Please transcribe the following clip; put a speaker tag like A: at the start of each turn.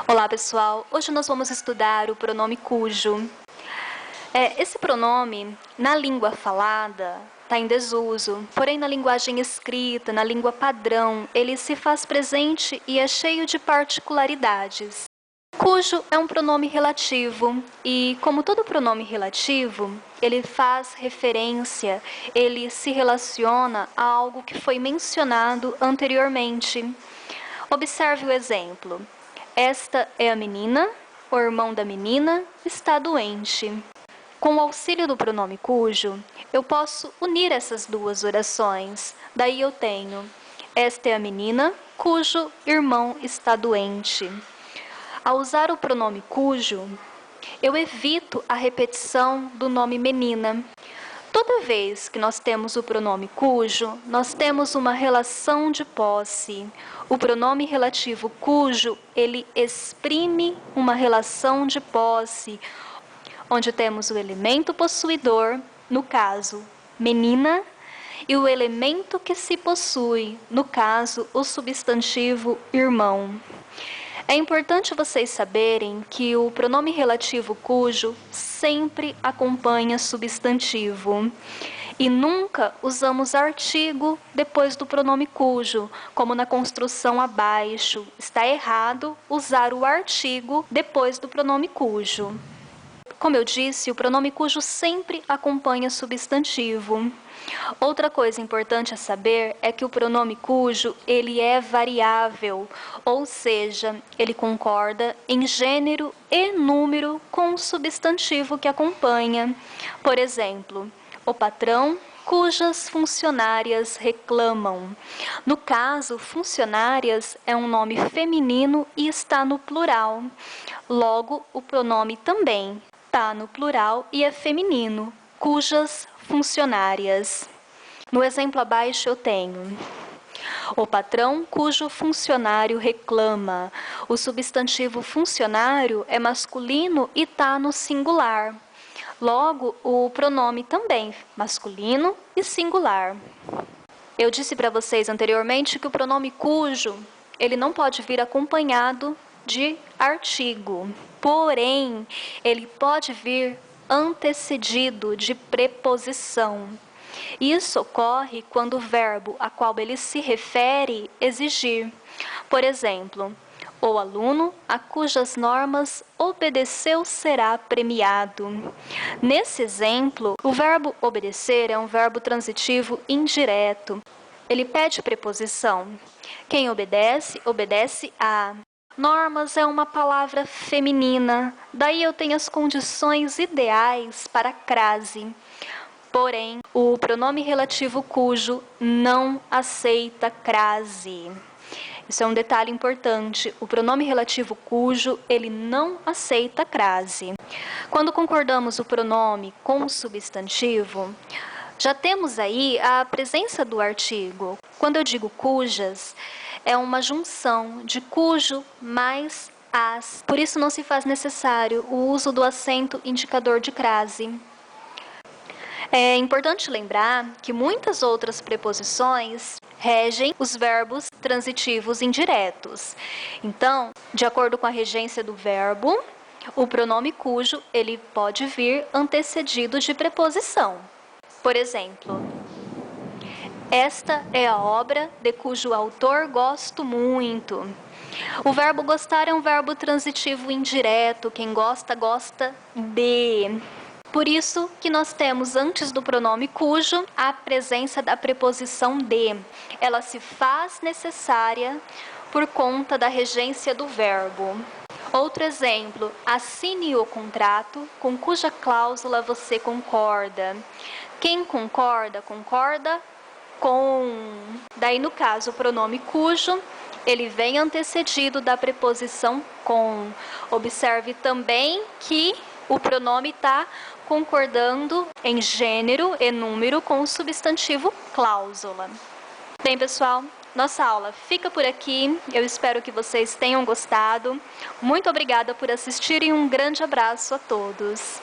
A: Olá pessoal, hoje nós vamos estudar o pronome cujo. Esse pronome, na língua falada, está em desuso, porém na linguagem escrita, na língua padrão, ele se faz presente e é cheio de particularidades. Cujo é um pronome relativo e, como todo pronome relativo, ele faz referência, ele se relaciona a algo que foi mencionado anteriormente. Observe o exemplo. Esta é a menina, o irmão da menina está doente. Com o auxílio do pronome cujo, eu posso unir essas duas orações. Daí eu tenho, esta é a menina, cujo irmão está doente. Ao usar o pronome cujo, eu evito a repetição do nome menina. Toda vez que nós temos o pronome cujo, nós temos uma relação de posse. O pronome relativo cujo, ele exprime uma relação de posse, onde temos o elemento possuidor, no caso, menina, e o elemento que se possui, no caso, o substantivo irmão. É importante vocês saberem que o pronome relativo cujo sempre acompanha substantivo. E nunca usamos artigo depois do pronome cujo, como na construção abaixo. Está errado usar o artigo depois do pronome cujo. Como eu disse, o pronome cujo sempre acompanha substantivo. Outra coisa importante a saber é que o pronome cujo, ele é variável, ou seja, ele concorda em gênero e número com o substantivo que acompanha. Por exemplo, o patrão cujas funcionárias reclamam. No caso, funcionárias é um nome feminino e está no plural. Logo, o pronome também está no plural e é feminino, cujas funcionárias. No exemplo abaixo eu tenho o patrão cujo funcionário reclama. O substantivo funcionário é masculino e está no singular. Logo, o pronome também masculino e singular. Eu disse para vocês anteriormente que o pronome cujo, ele não pode vir acompanhado de artigo. Porém, ele pode vir antecedido de preposição. Isso ocorre quando o verbo a qual ele se refere exigir. Por exemplo, o aluno a cujas normas obedeceu será premiado. Nesse exemplo, o verbo obedecer é um verbo transitivo indireto. Ele pede preposição. Quem obedece, obedece a. Normas é uma palavra feminina, daí eu tenho as condições ideais para a crase. Porém, o pronome relativo cujo não aceita crase. Isso é um detalhe importante. O pronome relativo cujo, ele não aceita crase. Quando concordamos o pronome com o substantivo, já temos aí a presença do artigo. Quando eu digo cujas, é uma junção de cujo mais as. Por isso não se faz necessário o uso do acento indicador de crase. É importante lembrar que muitas outras preposições regem os verbos transitivos indiretos. Então, de acordo com a regência do verbo, o pronome cujo ele pode vir antecedido de preposição. Por exemplo, esta é a obra de cujo autor gosto muito. O verbo gostar é um verbo transitivo indireto. Quem gosta, gosta de. Por isso que nós temos antes do pronome cujo a presença da preposição de. Ela se faz necessária por conta da regência do verbo. Outro exemplo, assine o contrato com cuja cláusula você concorda. Quem concorda, concorda com. Daí no caso o pronome cujo, ele vem antecedido da preposição com. Observe também que o pronome está concordando em gênero e número com o substantivo cláusula. Bem, pessoal, nossa aula fica por aqui. Eu espero que vocês tenham gostado. Muito obrigada por assistir e um grande abraço a todos.